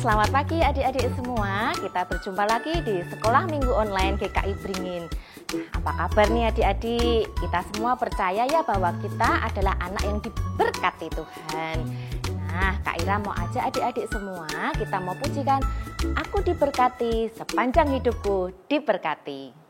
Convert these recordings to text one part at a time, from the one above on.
Selamat pagi adik-adik semua. Kita berjumpa lagi di Sekolah Minggu Online GKI Beringin. Nah, apa kabar nih adik-adik? Kita semua percaya ya bahwa kita adalah anak yang diberkati Tuhan. Nah, Kak Ira mau ajak adik-adik semua, kita mau pujikan Aku diberkati, sepanjang hidupku diberkati.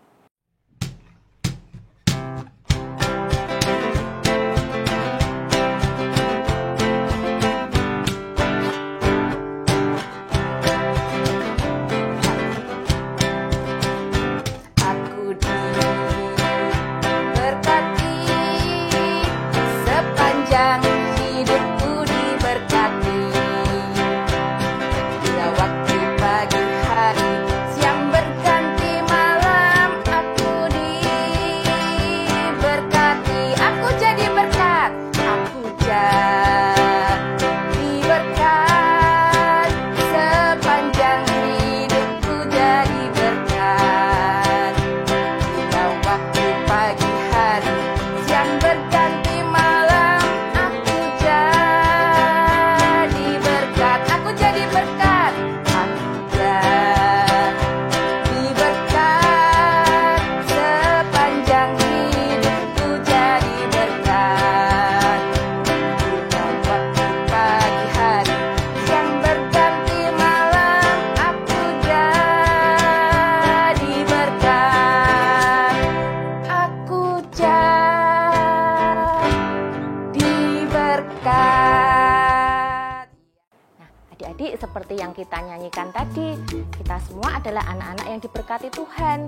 Adik-adik, seperti yang kita nyanyikan tadi, kita semua adalah anak-anak yang diberkati Tuhan.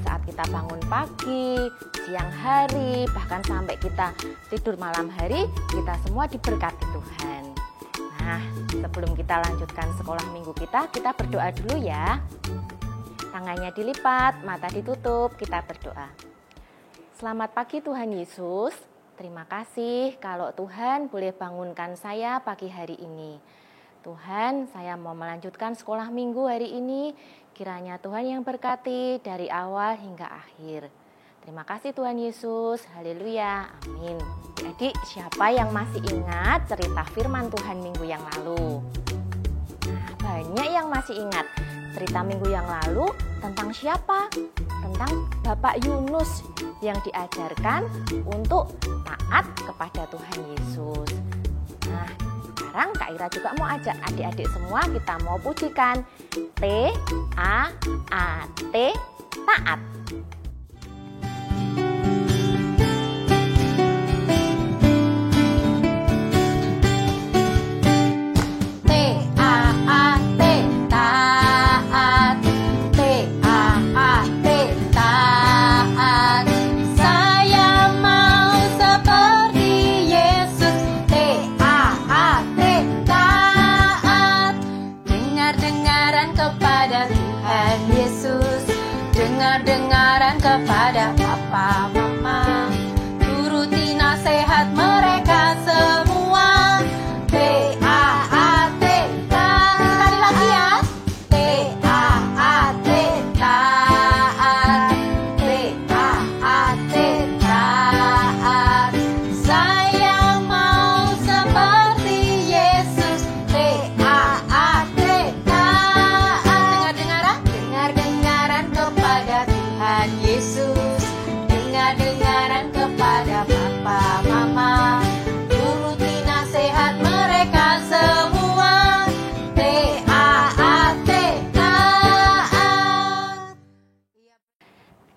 Saat kita bangun pagi, siang hari, bahkan sampai kita tidur malam hari, kita semua diberkati Tuhan. Nah, sebelum kita lanjutkan sekolah minggu kita berdoa dulu ya. Tangannya dilipat, mata ditutup, kita berdoa. Selamat pagi Tuhan Yesus, terima kasih kalau Tuhan boleh bangunkan saya pagi hari ini. Tuhan, saya mau melanjutkan sekolah minggu hari ini. Kiranya Tuhan yang berkati dari awal hingga akhir. Terima kasih Tuhan Yesus. Haleluya. Amin. Jadi siapa yang masih ingat cerita firman Tuhan minggu yang lalu? Nah, banyak yang masih ingat. Cerita minggu yang lalu tentang siapa? Tentang Bapak Yunus yang diajarkan untuk taat kepada Tuhan Yesus. Nah, sekarang Kak Ira juga mau ajak adik-adik semua, kita mau pujikan T-A-A-T, taat. Dengar-dengaran kepada papa mama, turuti nasihat mereka semua. T-A-A-T, sekali lagi ya. T-A-A-T, taat. T-A-A-T, taat. Saya mau seperti Yesus. T-A-A-T, taat. Dengar-dengaran kepada Tuhan Yesus, dengar-dengaran kepada papa mama, turuti nasihat mereka semua. T-A-A-T, taat.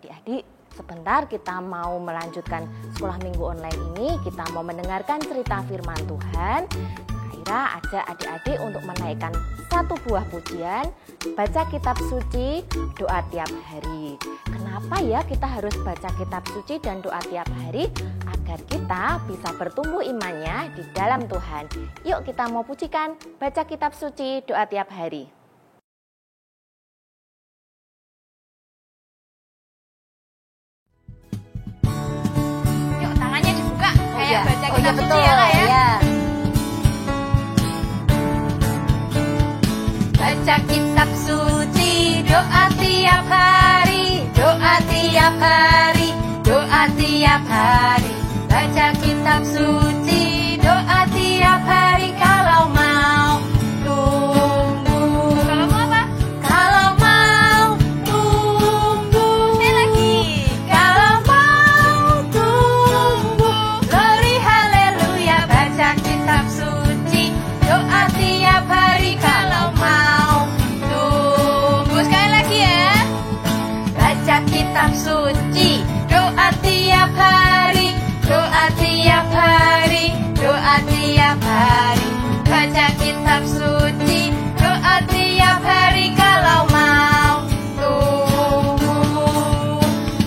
Adik-adik, sebentar kita mau melanjutkan sekolah minggu online ini. Kita mau mendengarkan cerita firman Tuhan. Kak Ira ajak adik-adik untuk menaikkan satu buah pujian, baca kitab suci, doa tiap hari. Kenapa ya kita harus baca kitab suci dan doa tiap hari? Agar kita bisa bertumbuh imannya di dalam Tuhan. Yuk kita mau pujikan, baca kitab suci, doa tiap hari. Yuk tangannya dibuka, kayak baca kitab suci betul, ya Kak ya. Ya. Baca kitab suci, doa tiap hari, doa tiap hari, doa tiap hari. Baca kitab suci, doa tiap hari kalau mau tumbuh hari, baca kitab suci, doa tiap hari kalau mau tunggu.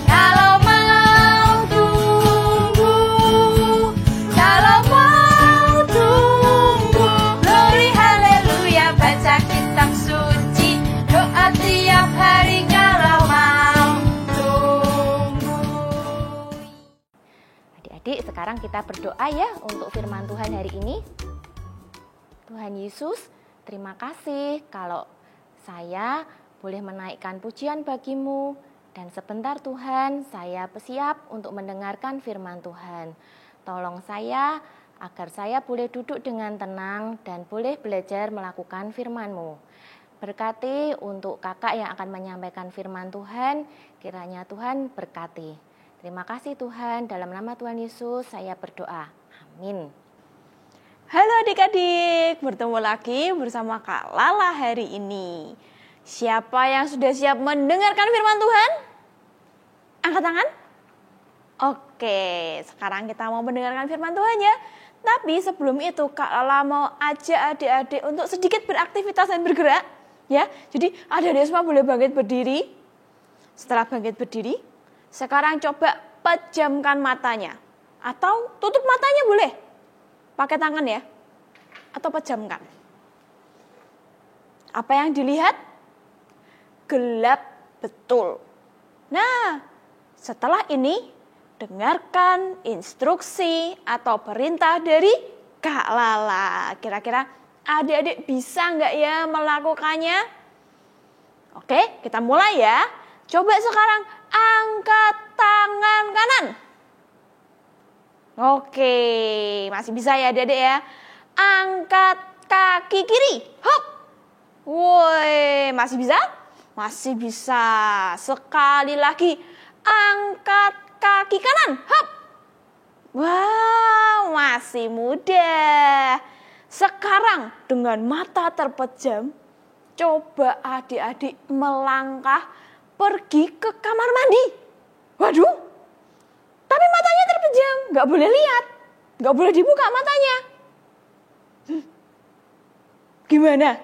Kalau mau tunggu, kalau mau tunggu, glory haleluya, baca kitab suci, doa tiap hari kalau mau tunggu. Adik-adik, sekarang kita berdoa ya untuk firman Tuhan hari ini. Tuhan Yesus, terima kasih kalau saya boleh menaikkan pujian bagimu. Dan sebentar Tuhan, saya bersiap untuk mendengarkan firman Tuhan. Tolong saya agar saya boleh duduk dengan tenang dan boleh belajar melakukan firman-Mu. Berkati untuk kakak yang akan menyampaikan firman Tuhan, kiranya Tuhan berkati. Terima kasih Tuhan, dalam nama Tuhan Yesus saya berdoa. Amin. Halo adik-adik, bertemu lagi bersama Kak Lala hari ini. Siapa yang sudah siap mendengarkan firman Tuhan? Angkat tangan. Oke, sekarang kita mau mendengarkan firman Tuhan ya. Tapi sebelum itu Kak Lala mau ajak adik-adik untuk sedikit beraktivitas dan bergerak. Ya, jadi adik-adik semua boleh bangkit berdiri. Setelah bangkit berdiri, sekarang coba pejamkan matanya. Atau tutup matanya boleh. Pakai tangan ya, atau pejamkan. Apa yang dilihat? Gelap betul. Nah, setelah ini dengarkan instruksi atau perintah dari Kak Lala. Kira-kira adik-adik bisa nggak ya melakukannya? Oke, kita mulai ya. Coba sekarang angkat tangan kanan. Oke, masih bisa ya adik-adik ya. Angkat kaki kiri. Hop. Woi, masih bisa? Masih bisa. Sekali lagi. Angkat kaki kanan. Hop. Wow, masih mudah. Sekarang dengan mata terpejam, coba adik-adik melangkah pergi ke kamar mandi. Waduh. Tapi matanya terpejam, nggak boleh lihat, nggak boleh dibuka matanya. Gimana?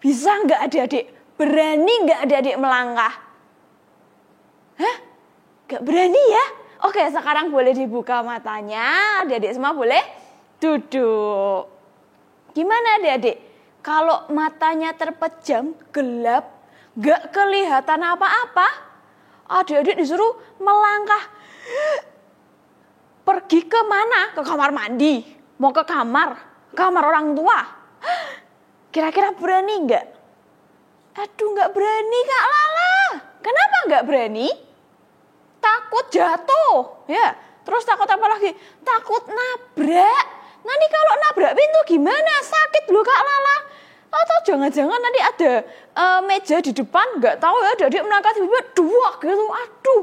Bisa nggak adik-adik? Berani nggak adik-adik melangkah? Hah? Nggak berani ya? Oke, sekarang boleh dibuka matanya, adik-adik semua boleh duduk. Gimana adik-adik? Kalau matanya terpejam, gelap, nggak kelihatan apa-apa, adik-adik disuruh melangkah. Pergi ke mana? Ke kamar mandi? Mau ke kamar? Kamar orang tua? Kira-kira berani nggak? Aduh, nggak berani Kak Lala. Kenapa nggak berani? Takut jatuh, ya. Terus takut apa lagi? Takut nabrak. Nanti kalau nabrak pintu gimana? Sakit loh Kak Lala. Atau jangan-jangan nanti ada meja di depan, nggak tahu ya, adik melangkah tiba-tiba duak gitu. Aduh,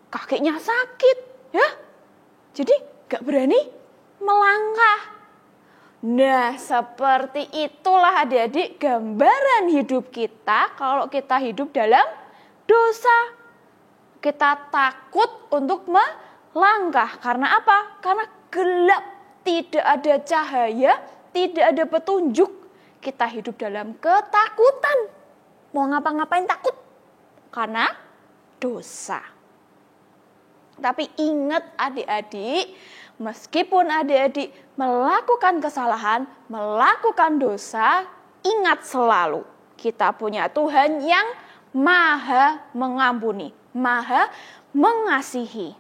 kakinya sakit, ya. Jadi gak berani melangkah. Nah, seperti itulah adik-adik gambaran hidup kita kalau kita hidup dalam dosa. Kita takut untuk melangkah. Karena apa? Karena gelap, tidak ada cahaya, tidak ada petunjuk. Kita hidup dalam ketakutan. Mau ngapa-ngapain takut. Karena dosa. Tapi ingat adik-adik, meskipun adik-adik melakukan kesalahan, melakukan dosa, ingat selalu kita punya Tuhan yang Maha mengampuni, Maha mengasihi.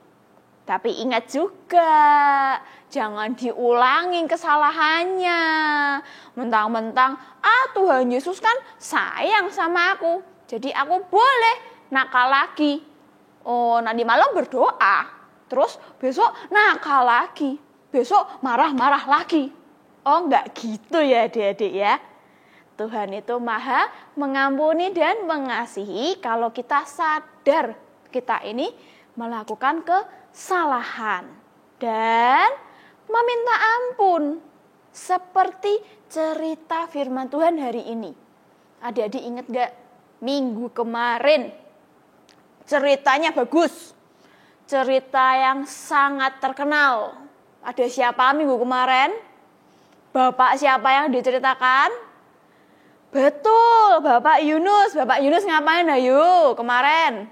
Tapi ingat juga, jangan diulangi kesalahannya. Mentang-mentang, Tuhan Yesus kan sayang sama aku, jadi aku boleh nakal lagi. Oh, nanti malam berdoa, terus besok nakal lagi, besok marah-marah lagi. Oh, enggak gitu ya adik-adik ya. Tuhan itu Maha mengampuni dan mengasihi kalau kita sadar kita ini melakukan kesalahan. Dan meminta ampun. Seperti cerita firman Tuhan hari ini. Adik-adik ingat enggak? Minggu kemarin. Ceritanya bagus. Cerita yang sangat terkenal. Ada siapa minggu kemarin? Bapak siapa yang diceritakan? Betul, Bapak Yunus. Bapak Yunus ngapain ayo kemarin?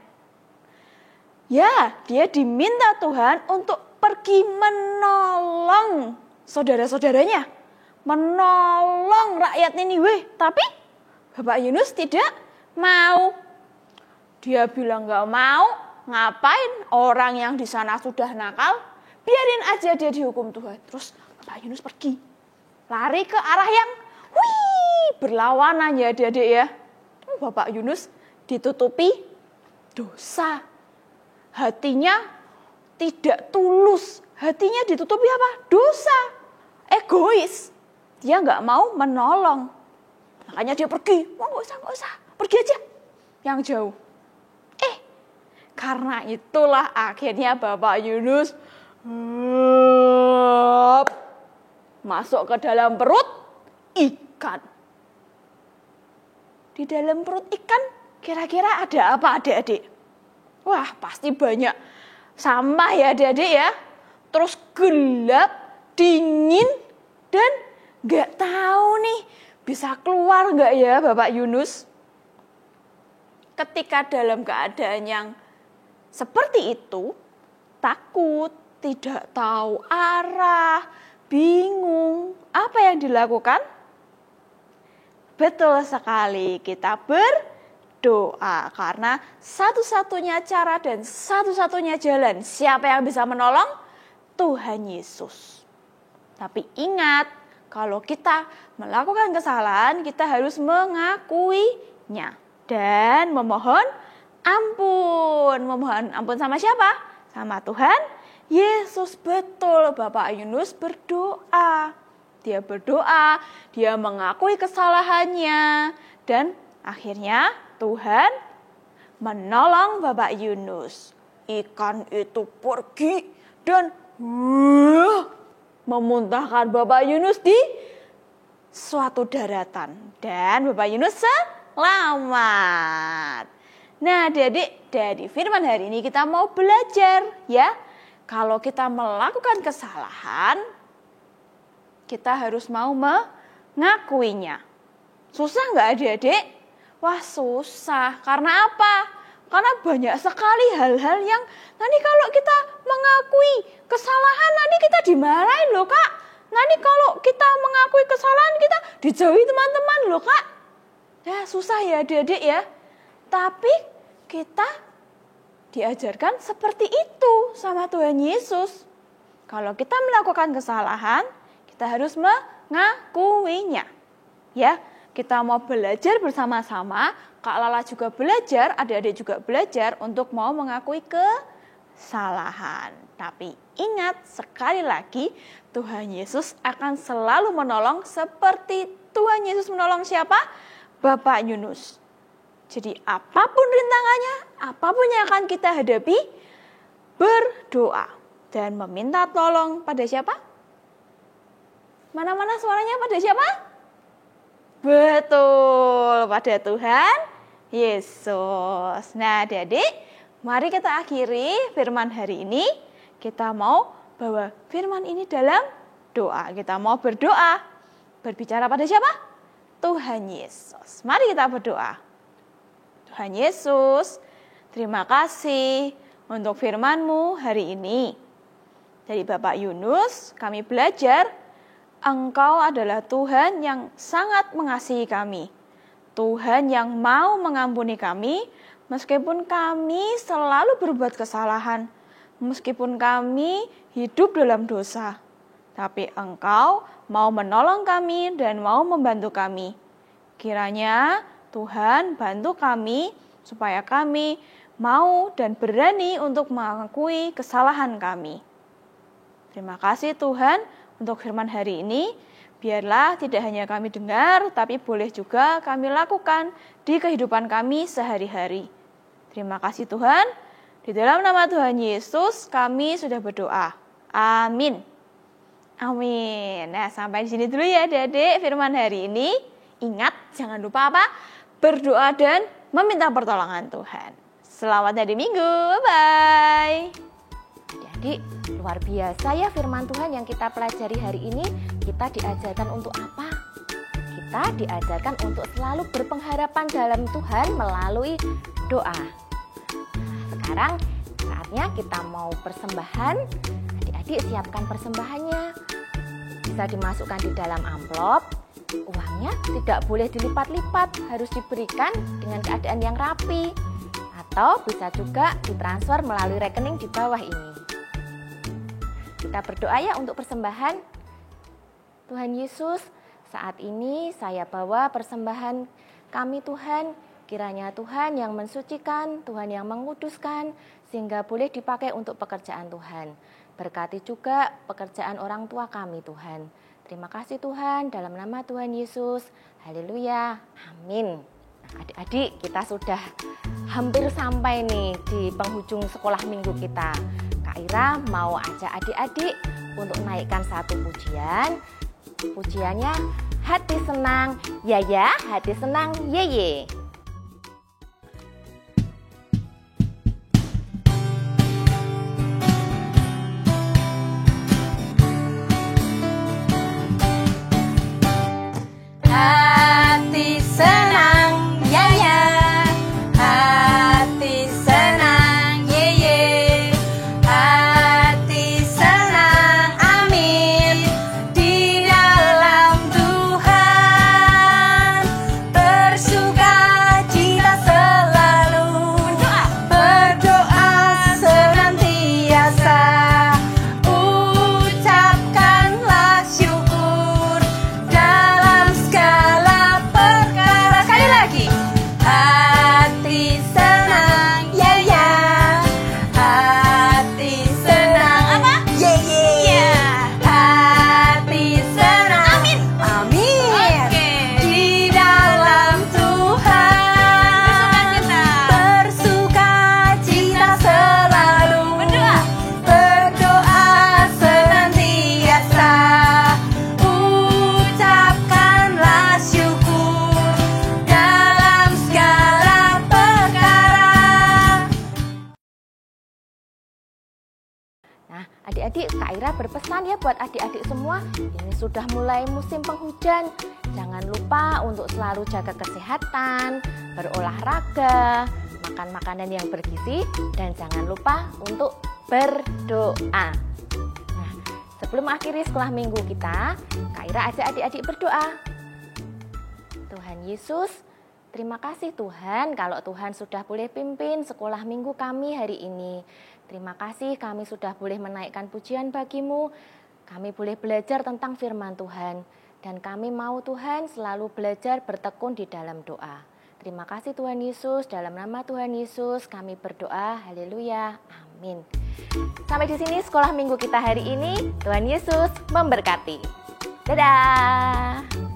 Ya, dia diminta Tuhan untuk pergi menolong saudara-saudaranya. Menolong rakyat Niniwe. Tapi Bapak Yunus tidak mau. Dia bilang gak mau. Ngapain orang yang di sana sudah nakal? Biarin aja dia dihukum Tuhan. Terus Bapak Yunus pergi. Lari ke arah yang berlawanan ya adik-adik ya. Bapak Yunus ditutupi dosa. Hatinya tidak tulus. Hatinya ditutupi apa? Dosa. Egois. Dia gak mau menolong. Makanya dia pergi. Wah gak usah. Pergi aja. Yang jauh. Karena itulah akhirnya Bapak Yunus masuk ke dalam perut ikan. Di dalam perut ikan kira-kira ada apa adik-adik? Wah pasti banyak sampah ya adik-adik ya. Terus gelap, dingin, dan gak tahu nih bisa keluar gak ya Bapak Yunus? Ketika dalam keadaan yang seperti itu, takut, tidak tahu arah, bingung. Apa yang dilakukan? Betul sekali, kita berdoa. Karena satu-satunya cara dan satu-satunya jalan, siapa yang bisa menolong? Tuhan Yesus. Tapi ingat, kalau kita melakukan kesalahan, kita harus mengakuinya. Dan memohon ampun. Memohon ampun sama siapa? Sama Tuhan Yesus. Betul, Bapak Yunus berdoa. Dia berdoa, dia mengakui kesalahannya. Dan akhirnya Tuhan menolong Bapak Yunus. Ikan itu pergi dan memuntahkan Bapak Yunus di suatu daratan. Dan Bapak Yunus selamat. Nah adik-adik, dari firman hari ini kita mau belajar ya. Kalau kita melakukan kesalahan, kita harus mau mengakuinya. Susah nggak adik-adik? Wah susah, karena apa? Karena banyak sekali hal-hal yang nanti kalau kita mengakui kesalahan, nanti kita dimarahin loh kak. Nanti kalau kita mengakui kesalahan, kita dijauhi teman-teman loh kak. Ya susah ya adik-adik ya. Tapi kita diajarkan seperti itu sama Tuhan Yesus. Kalau kita melakukan kesalahan, kita harus mengakuinya. Ya, kita mau belajar bersama-sama. Kak Lala juga belajar, adik-adik juga belajar untuk mau mengakui kesalahan. Tapi ingat sekali lagi, Tuhan Yesus akan selalu menolong seperti Tuhan Yesus menolong siapa? Bapak Yunus. Jadi apapun rintangannya, apapun yang akan kita hadapi, berdoa dan meminta tolong pada siapa? Mana-mana suaranya pada siapa? Betul, pada Tuhan Yesus. Nah adik-adik, mari kita akhiri firman hari ini. Kita mau bawa firman ini dalam doa. Kita mau berdoa. Berbicara pada siapa? Tuhan Yesus. Mari kita berdoa. Tuhan Yesus, terima kasih untuk firman-Mu hari ini. Dari Bapak Yunus, kami belajar Engkau adalah Tuhan yang sangat mengasihi kami. Tuhan yang mau mengampuni kami, meskipun kami selalu berbuat kesalahan. Meskipun kami hidup dalam dosa. Tapi Engkau mau menolong kami dan mau membantu kami. Kiranya Tuhan bantu kami supaya kami mau dan berani untuk mengakui kesalahan kami. Terima kasih Tuhan untuk firman hari ini. Biarlah tidak hanya kami dengar, tapi boleh juga kami lakukan di kehidupan kami sehari-hari. Terima kasih Tuhan. Di dalam nama Tuhan Yesus kami sudah berdoa. Amin. Amin. Nah sampai di sini dulu ya adik-adik firman hari ini. Ingat jangan lupa apa? Berdoa dan meminta pertolongan Tuhan. Selamat hari Minggu, bye. Jadi luar biasa ya firman Tuhan yang kita pelajari hari ini. kita diajarkan untuk apa? Kita diajarkan untuk selalu berpengharapan dalam Tuhan melalui doa. Sekarang saatnya kita mau persembahan. Adik-adik siapkan persembahannya. Bisa dimasukkan di dalam amplop. Uangnya tidak boleh dilipat-lipat, harus diberikan dengan keadaan yang rapi. Atau bisa juga ditransfer melalui rekening di bawah ini. Kita berdoa ya untuk persembahan. Tuhan Yesus, saat ini saya bawa persembahan kami Tuhan. Kiranya Tuhan yang mensucikan, Tuhan yang menguduskan, sehingga boleh dipakai untuk pekerjaan Tuhan. Berkati juga pekerjaan orang tua kami Tuhan. Terima kasih Tuhan, dalam nama Tuhan Yesus. Haleluya, amin. Adik-adik, kita sudah hampir sampai nih di penghujung sekolah minggu kita. Kak Ira mau ajak adik-adik untuk naikkan satu pujian. Pujiannya hati senang, ya ya, hati senang, ye ye. Hati senang, ya ya. Hati senang, ye ye. Hati senang, amin. Di dalam Tuhan bersuka cita selalu. Berdoa senantiasa. Ucapkanlah syukur dalam segala perkara. Sekali lagi. Hati senang, ya ya. Hati senang, apa? Ye ye. Hati senang, amin. Amin. Di dalam Tuhan bersuka cita selalu. Berdoa senantiasa. Ucapkanlah syukur dalam segala perkara. Nah, adik-adik, Kak Ira berpesan ya buat adik-adik semua, ini sudah mulai musim penghujan. Jangan lupa untuk selalu jaga kesehatan, berolahraga, makan makanan yang bergizi, dan jangan lupa untuk berdoa. Nah, sebelum akhiri sekolah minggu kita, Kak Ira ajak adik-adik berdoa. Tuhan Yesus, terima kasih Tuhan kalau Tuhan sudah boleh pimpin sekolah minggu kami hari ini. Terima kasih kami sudah boleh menaikkan pujian bagimu. Kami boleh belajar tentang firman Tuhan. Dan kami mau Tuhan selalu belajar bertekun di dalam doa. Terima kasih Tuhan Yesus, dalam nama Tuhan Yesus kami berdoa. Haleluya, amin. Sampai di sini sekolah minggu kita hari ini. Tuhan Yesus memberkati. Dadah.